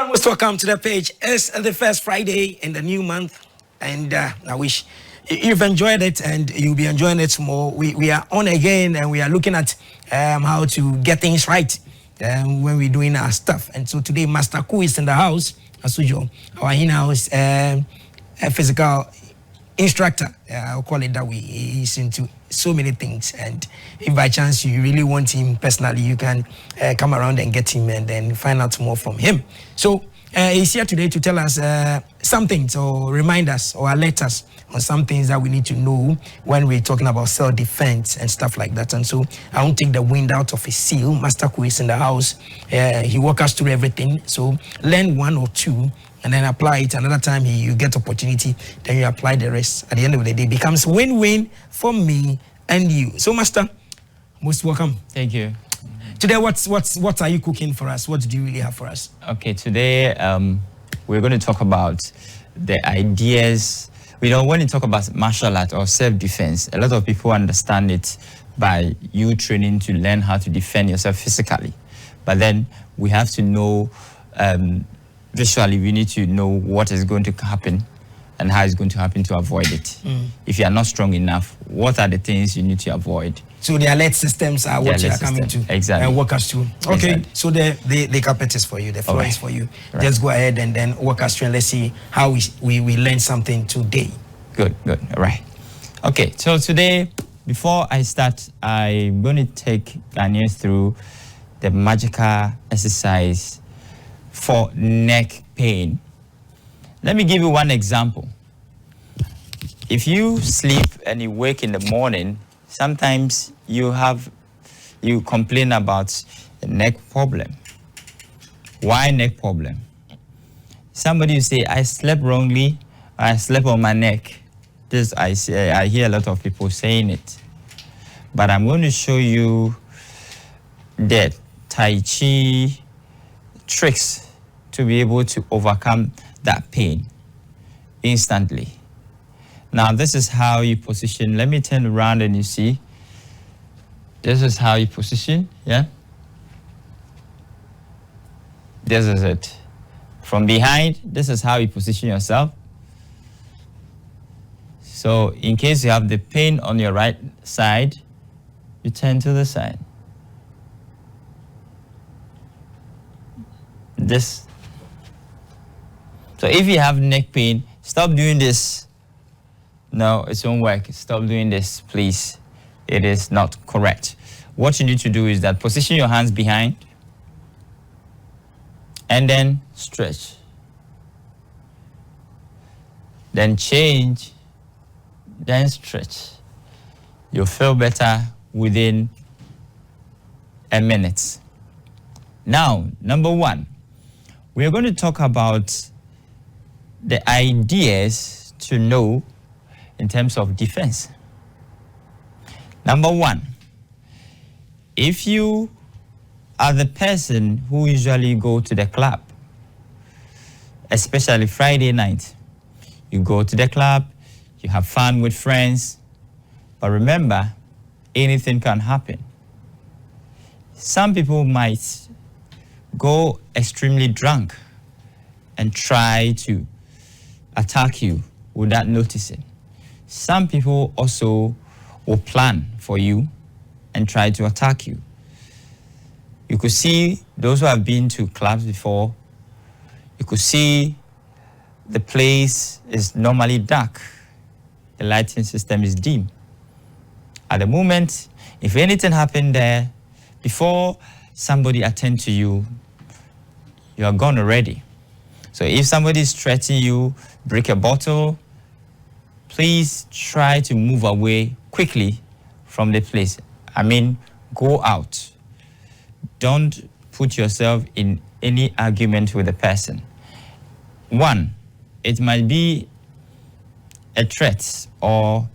Most welcome to the page. It's the first Friday in the new month, and I wish you've enjoyed it and you'll be enjoying it more. We are on again, and we are looking at how to get things right when we're doing our stuff. And so today, Master Ku is in the house, as usual. Our in-house physical instructor, I'll call it that way. He's into so many things, and if by chance you really want him personally, you can come around and get him and then find out more from him. So he's here today to tell us some things, or remind us or alert us on some things that we need to know when we're talking about self-defense and stuff like that. And so I won't take the wind out of his seal. Master Ku is in the house. He walks us through everything. So learn one or two and then apply it. Another time you get opportunity, then you apply the rest. At the end of the day, it becomes win-win for me and you. So, Master, most welcome. Thank you. Today, what are you cooking for us? What do you really have for us? Okay, today we're going to talk about the ideas. When you talk about martial art or self-defense, a lot of people understand it by you training to learn how to defend yourself physically. But then we have to know, visually, we need to know what is going to happen and how it's going to happen to avoid it. If you are not strong enough, what are the things you need to avoid? So the alert systems are what you are coming to and walk us through. Okay, exactly. So the carpet is for you, the floor is for you. Right. Just go ahead and then walk us through and let's see how we learn something today. Good, all right. Okay, so today, before I start, I'm going to take Ghanaians through the magical exercise for neck pain. Let me give you one example. If you sleep and you wake in the morning, sometimes you complain about a neck problem. Why neck problem? Somebody will say, I slept wrongly, I slept on my neck. This I hear a lot of people saying it. But I'm going to show you the Tai Chi tricks to be able to overcome that pain instantly. Now, this is how you position. Let me turn around and you see. This is how you position, yeah? This is it. From behind, this is how you position yourself. So, in case you have the pain on your right side, you turn to the side. This. So if you have neck pain, stop doing this. No, it won't work. Stop doing this, please. It is not correct. What you need to do is that position your hands behind and then stretch. Then change, then stretch. You'll feel better within a minute. Now, number one, we're going to talk about the ideas to know in terms of defense. Number one, if you are the person who usually go to the club, especially Friday night, you go to the club, you have fun with friends, but remember, anything can happen. Some people might go extremely drunk and try to attack you without noticing. Some people also will plan for you and try to attack you. You could see those who have been to clubs before, you could see the place is normally dark. The lighting system is dim. At the moment, if anything happened there, before somebody attend to you, you are gone already. So if somebody is threatening you, break a bottle, please try to move away quickly from the place. I mean, go out. Don't put yourself in any argument with the person. One, it might be a threat or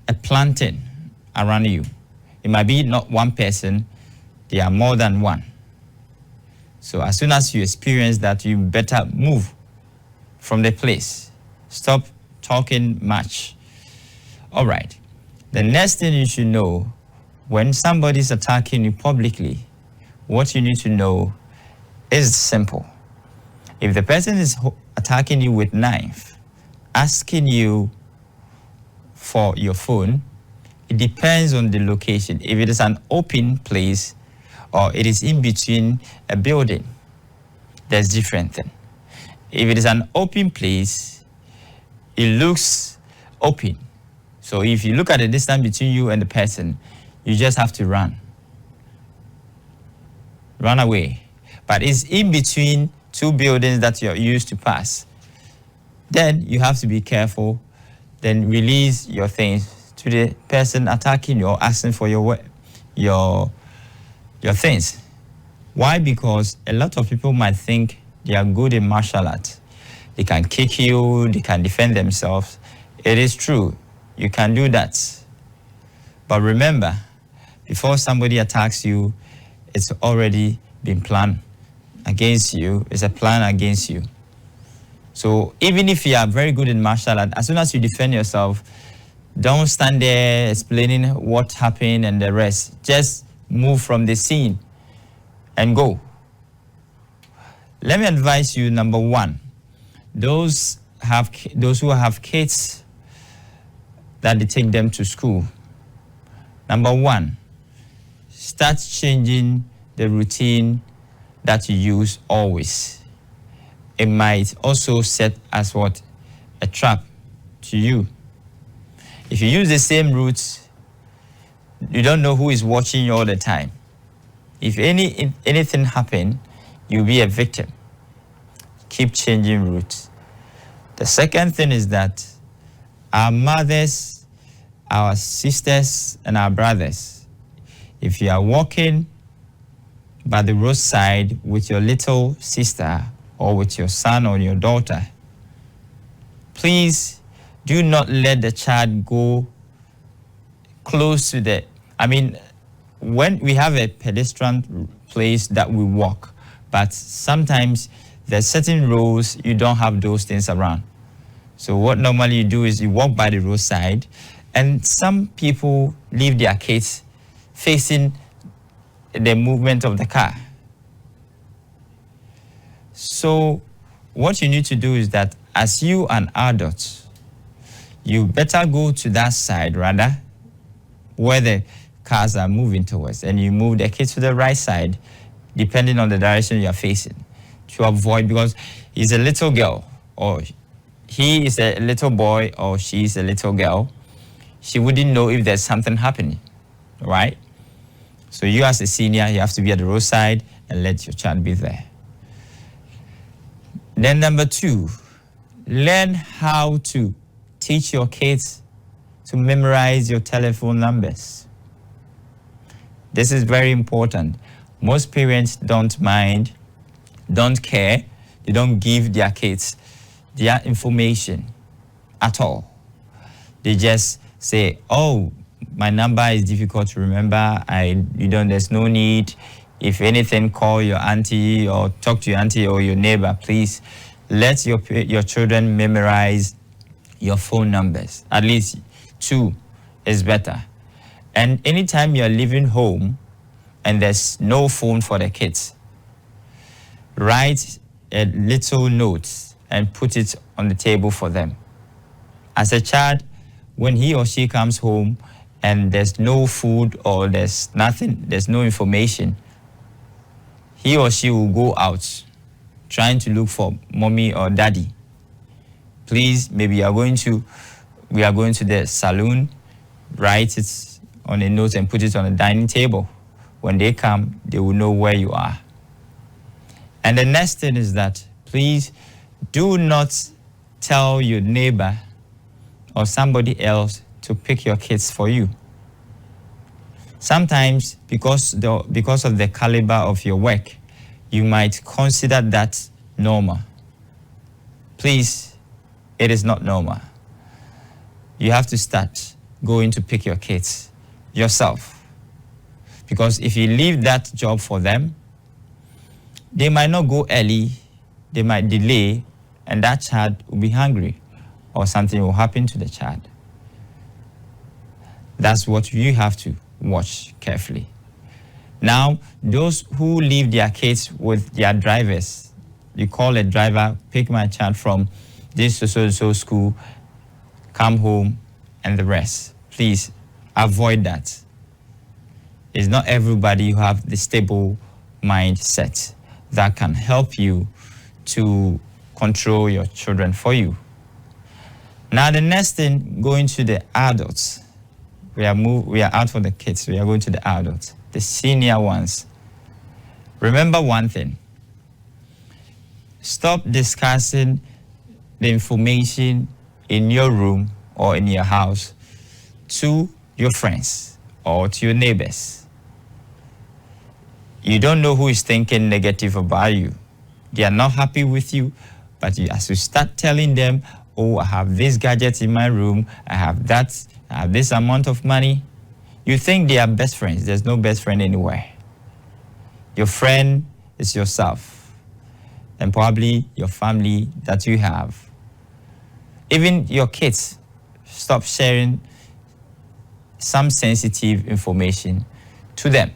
a planting around you. It might be not one person, there are more than one. So as soon as you experience that, you better move from the place. Stop talking much. All right. The next thing you should know, when somebody is attacking you publicly, what you need to know is simple. If the person is attacking you with knife, asking you for your phone, it depends on the location. If it is an open place or it is in between a building, there's different thing. If it is an open place, it looks open. So if you look at the distance between you and the person, you just have to run. Run away. But it's in between two buildings that you're used to pass. Then you have to be careful. Then release your things to the person attacking you or asking for your things. Why? Because a lot of people might think they are good in martial arts. They can kick you, they can defend themselves. It is true, you can do that. But remember, before somebody attacks you, it's already been planned against you. It's a plan against you. So even if you are very good in martial art, as soon as you defend yourself, don't stand there explaining what happened and the rest. Just move from the scene and go. Let me advise you, number one, those who have kids that they take them to school. Number one, start changing the routine that you use always. It might also set as what? A trap to you. If you use the same route, you don't know who is watching you all the time. If anything happens, you'll be a victim. Keep changing routes. The second thing is that our mothers, our sisters, and our brothers, if you are walking by the roadside with your little sister or with your son or your daughter, please do not let the child go close to the... when we have a pedestrian place that we walk, but sometimes there's certain roads you don't have those things around. So what normally you do is you walk by the roadside, and some people leave their kids facing the movement of the car. So what you need to do is that as you an adult, you better go to that side rather where the cars are moving towards, and you move the kids to the right side depending on the direction you are facing to avoid, because he's a little girl or he is a little boy or she is a little girl, she wouldn't know if there's something happening, right? So you as a senior, you have to be at the roadside and let your child be there. Then number two, learn how to teach your kids to memorize your telephone numbers. This is very important. Most parents don't mind, don't care. They don't give their kids their information at all. They just say, oh, my number is difficult to remember. There's no need. If anything, call your auntie or talk to your auntie or your neighbor. Please let your children memorize your phone numbers. At least 2 is better. And anytime you're leaving home and there's no phone for the kids, write a little note and put it on the table for them. As a child, when he or she comes home and there's no food or there's nothing, there's no information, he or she will go out trying to look for mommy or daddy. Please, maybe we are going to the saloon, write it on a note and put it on a dining table. When they come, they will know where you are. And the next thing is that, please do not tell your neighbor or somebody else to pick your kids for you. Sometimes, because of the caliber of your work, you might consider that normal. Please, it is not normal. You have to start going to pick your kids yourself. Because if you leave that job for them, they might not go early, they might delay, and that child will be hungry or something will happen to the child. That's what you have to watch carefully. Now, those who leave their kids with their drivers, You call a driver, pick my child from this so school, come home, and the rest. Please avoid that. It's not everybody who have the stable mindset that can help you to control your children for you. Now the next thing, going to the adults. We are out for the kids. We are going to the adults, the senior ones. Remember one thing. Stop discussing the information in your room or in your house to your friends or to your neighbors. You don't know who is thinking negative about you. They are not happy with you, but as you start telling them, oh, I have this gadget in my room, I have that, I have this amount of money, you think they are best friends. There's no best friend anywhere. Your friend is yourself, and probably your family that you have. Even your kids, stop sharing some sensitive information to them.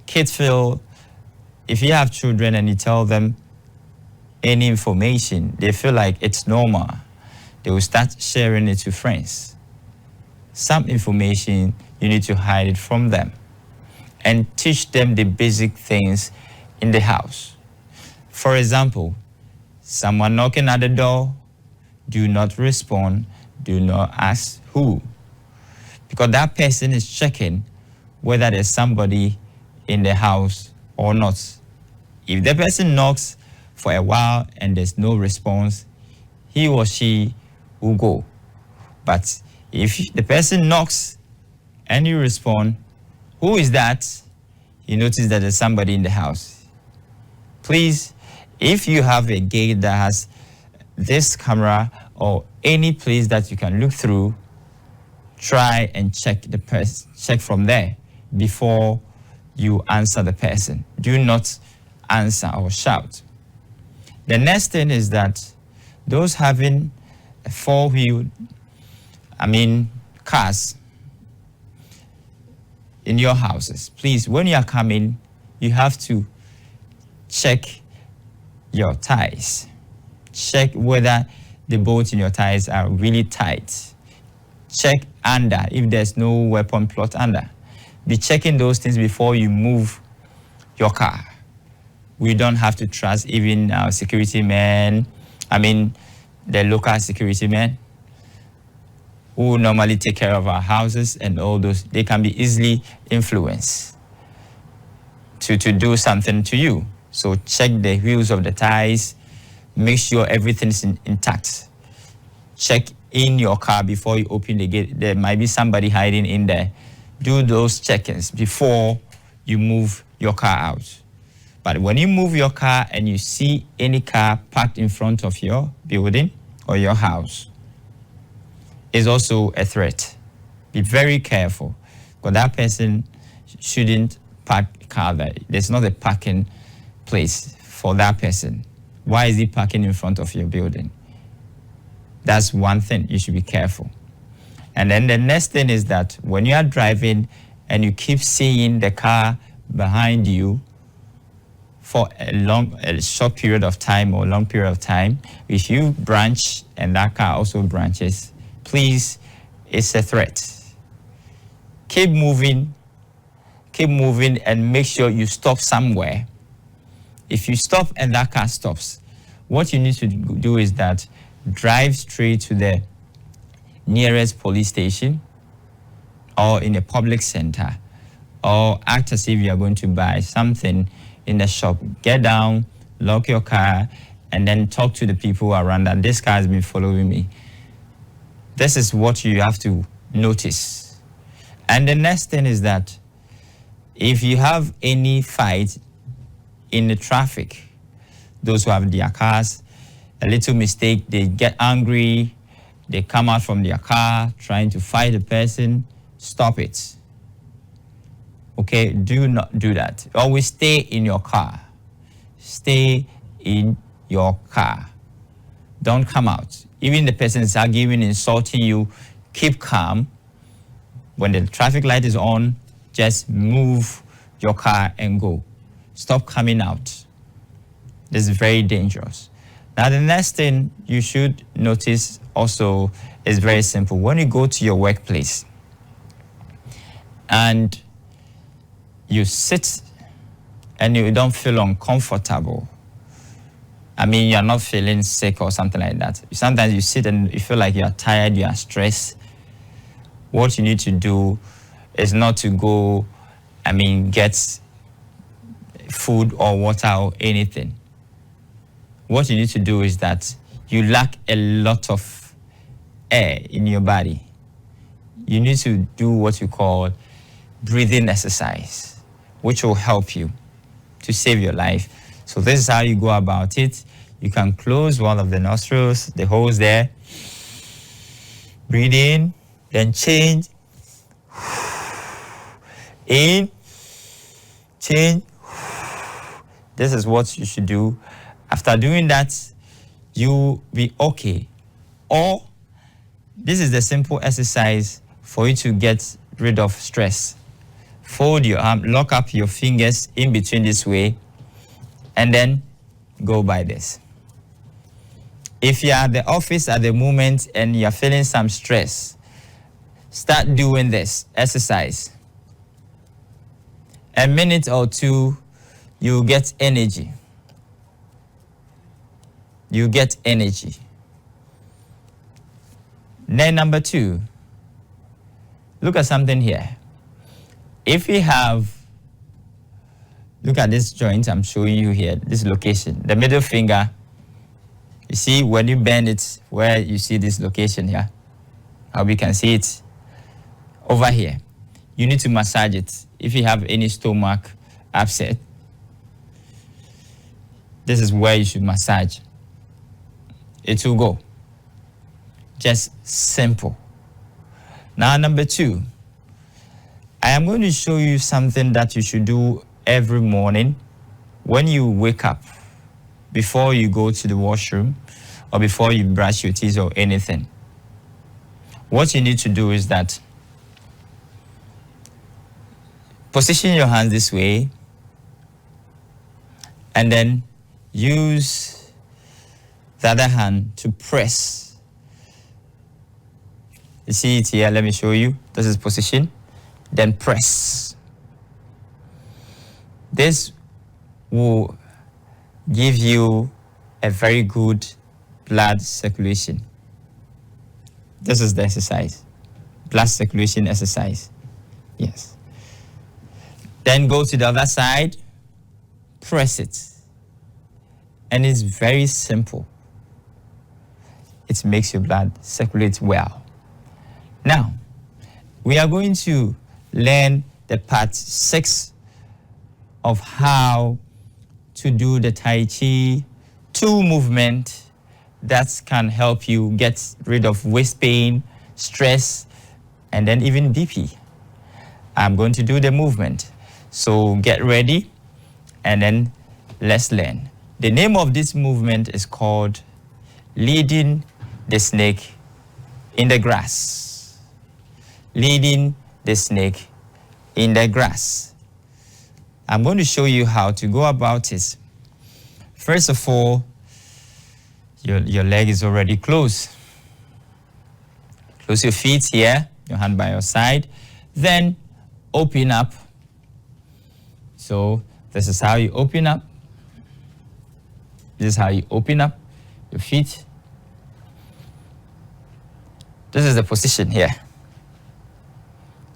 Kids feel, if you have children and you tell them any information, they feel like it's normal. They will start sharing it to friends. Some information, you need to hide it from them and teach them the basic things in the house. For example, someone knocking at the door, do not respond, do not ask who. Because that person is checking whether there's somebody in the house or not. If the person knocks for a while and there's no response, he or she will go. But if the person knocks and you respond, who is that? You notice that there's somebody in the house. Please, if you have a gate that has this camera or any place that you can look through, try and check from there before you answer the person. Do not answer or shout. The next thing is that those having a four-wheel, cars in your houses, please, when you are coming, you have to check your tires. Check whether the bolts in your tires are really tight. Check under, if there's no weapon plot under. Be checking those things before you move your car. We don't have to trust even our security men, the local security men who normally take care of our houses and all those. They can be easily influenced to do something to you. So check the wheels of the tires, make sure everything's intact. Check in your car before you open the gate. There might be somebody hiding in there. Do those check-ins before you move your car out. But when you move your car and you see any car parked in front of your building or your house, it's also a threat. Be very careful, because that person shouldn't park a car there. There's not a parking place for that person. Why is he parking in front of your building? That's one thing. You should be careful. And then the next thing is that when you are driving and you keep seeing the car behind you for a short period of time or long period of time, if you branch and that car also branches, please, it's a threat. Keep moving and make sure you stop somewhere. If you stop and that car stops, what you need to do is that drive straight to the nearest police station or in a public center, or act as if you are going to buy something in the shop. Get down, lock your car, and then talk to the people around that this car has been following me. This is what you have to notice. And the next thing is that if you have any fight in the traffic, those who have their cars, a little mistake, they get angry, they come out from their car trying to fight the person, stop it. Okay, do not do that. Always stay in your car. Stay in your car. Don't come out. Even the person is arguing, insulting you, keep calm. When the traffic light is on, just move your car and go. Stop coming out. This is very dangerous. Now, the next thing you should notice also is very simple. When you go to your workplace and you sit and you don't feel uncomfortable, I mean, you're not feeling sick or something like that. Sometimes you sit and you feel like you're tired, you're stressed. What you need to do is not to go, get food or water or anything. What you need to do is that you lack a lot of air in your body. You need to do what you call breathing exercise, which will help you to save your life. So this is how you go about it. You can close one of the nostrils, the holes there. Breathe in, then change. In, change. This is what you should do. After doing that, you'll be okay. Or this is the simple exercise for you to get rid of stress. Fold your arm, lock up your fingers in between this way, and then go by this. If you're at the office at the moment and you're feeling some stress, start doing this exercise. A minute or two, you get energy. You get energy. Then number 2, look at something here. If we have, look at this joint I'm showing you here, this location, the middle finger. You see when you bend it, where you see this location here, how we can see it over here. You need to massage it. If you have any stomach upset, this is where you should massage. It will go. Just simple. Now, number 2, I am going to show you something that you should do every morning when you wake up, before you go to the washroom or before you brush your teeth or anything. What you need to do is that position your hands this way and then use the other hand to press. You see it here, let me show you. This is position, then press. This will give you a very good blood circulation. This is the exercise, blood circulation exercise. Yes. Then go to the other side, press it. And it's very simple. It makes your blood circulate well. Now, we are going to learn the part 6 of how to do the Tai Chi 2 movement that can help you get rid of waist pain, stress, and then even BP. I'm going to do the movement. So get ready and then let's learn. The name of this movement is called leading the snake in the grass. Leading the snake in the grass. I'm going to show you how to go about it. First of all, your leg is already closed. Close your feet here, your hand by your side. Then open up. So this is how you open up. This is how you open up your feet. This is the position here.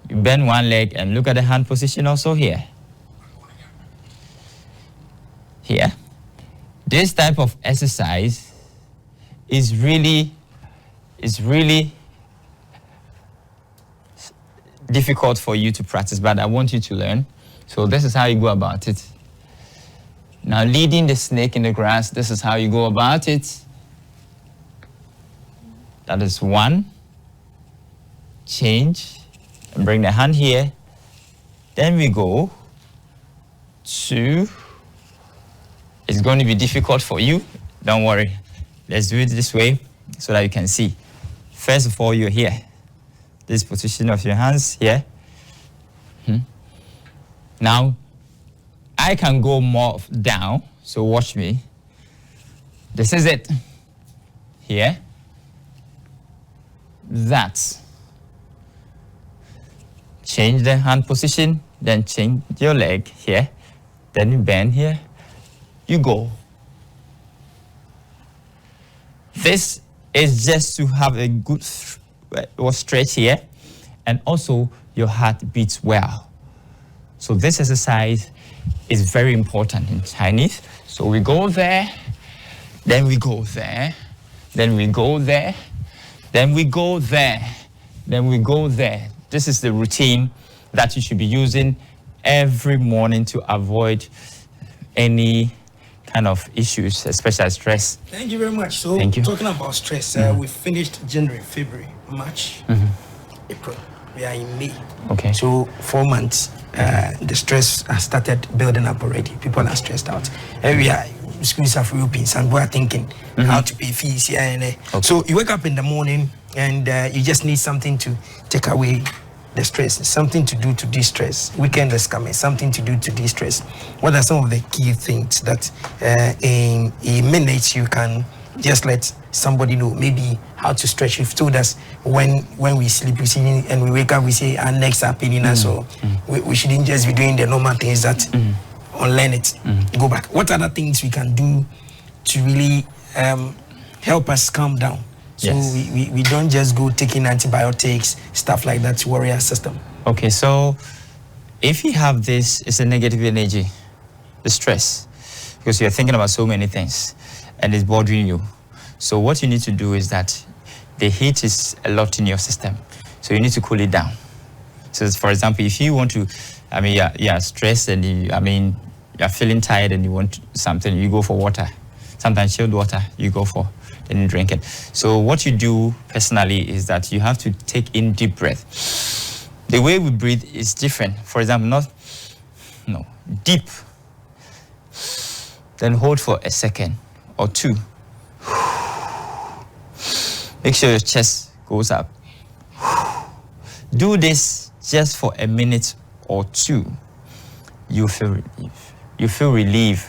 You bend one leg and look at the hand position also here. Here. This type of exercise is really difficult for you to practice, but I want you to learn. So this is how you go about it. Now, leading the snake in the grass, this is how you go about it. That is 1. Change and bring the hand here. Then we go 2. It's going to be difficult for you. Don't worry. Let's do it this way so that you can see. First of all, you're here. This position of your hands here. Now, I can go more down, so watch me. This is it. Here. That. Change the hand position, then change your leg here. Then you bend here. You go. This is just to have a good stretch here, and also your heart beats well. So this exercise is very important in Chinese. So we go there, then we go there, then we go there, then we go there, then we go there. This is the routine that you should be using every morning to avoid any kind of issues, especially stress. Thank you very much. So, talking about stress, we finished January, February, March, April. We are in May. Okay. So 4 months, the stress has started building up already. People are stressed out. And we are schools have reopened, and we are thinking how to pay fees here and there. Okay. So you wake up in the morning and you just need something to take away the stress, something to do to de-stress. Weekend is coming, something to do to de-stress. What are some of the key things that in a minute you can just let somebody know, maybe how to stretch? You've told us when we sleep, we see, and we wake up, we say our necks are paining us, so we shouldn't just be doing the normal things that unlearn it, go back. What other things we can do to really help us calm down? So we don't just go taking antibiotics, stuff like that to worry our system. Okay, so if you have this, it's a negative energy, the stress, because you're thinking about so many things and it's bothering you. So what you need to do is that the heat is a lot in your system, so you need to cool it down. So for example, if you want to, you're stressed and you're feeling tired and you want something, you go for water. Sometimes chilled water you go for, then you drink it. So what you do personally is that you have to take in deep breath. The way we breathe is different. For example, deep. Then hold for a second or two. Make sure your chest goes up. Do this just for a minute or two. You feel relief. You feel relief.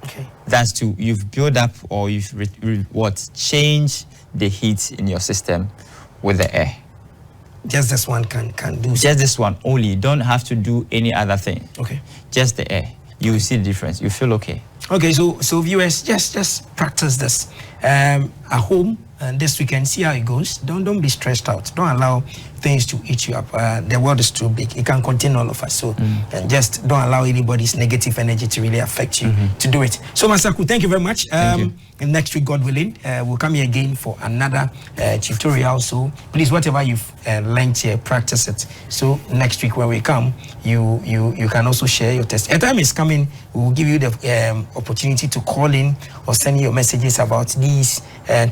Okay. That's you've built up, or you've changed the heat in your system with the air. Just this one can do. Just this one only. You don't have to do any other thing. Okay. Just the air. You will see the difference. You feel okay. Okay, so viewers, just practice this at home, and this weekend, see how it goes. Don't be stressed out. Don't allow things to eat you up. The world is too big. It can contain all of us. So and just don't allow anybody's negative energy to really affect you to do it. So Master Koo, thank you very much. And next week, God willing, we'll come here again for another tutorial. So please, whatever you've learned here, practice it. So next week when we come, you can also share your test. A time is coming, we'll give you the opportunity to call in or send your messages about these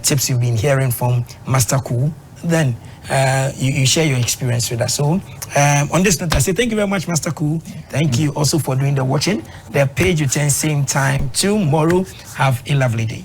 tips you've been hearing from Master Koo. Then you share your experience with us. So on this note, I say thank you very much, Master Koo. Thank you also for doing the watching. The page returns same time tomorrow. Have a lovely day.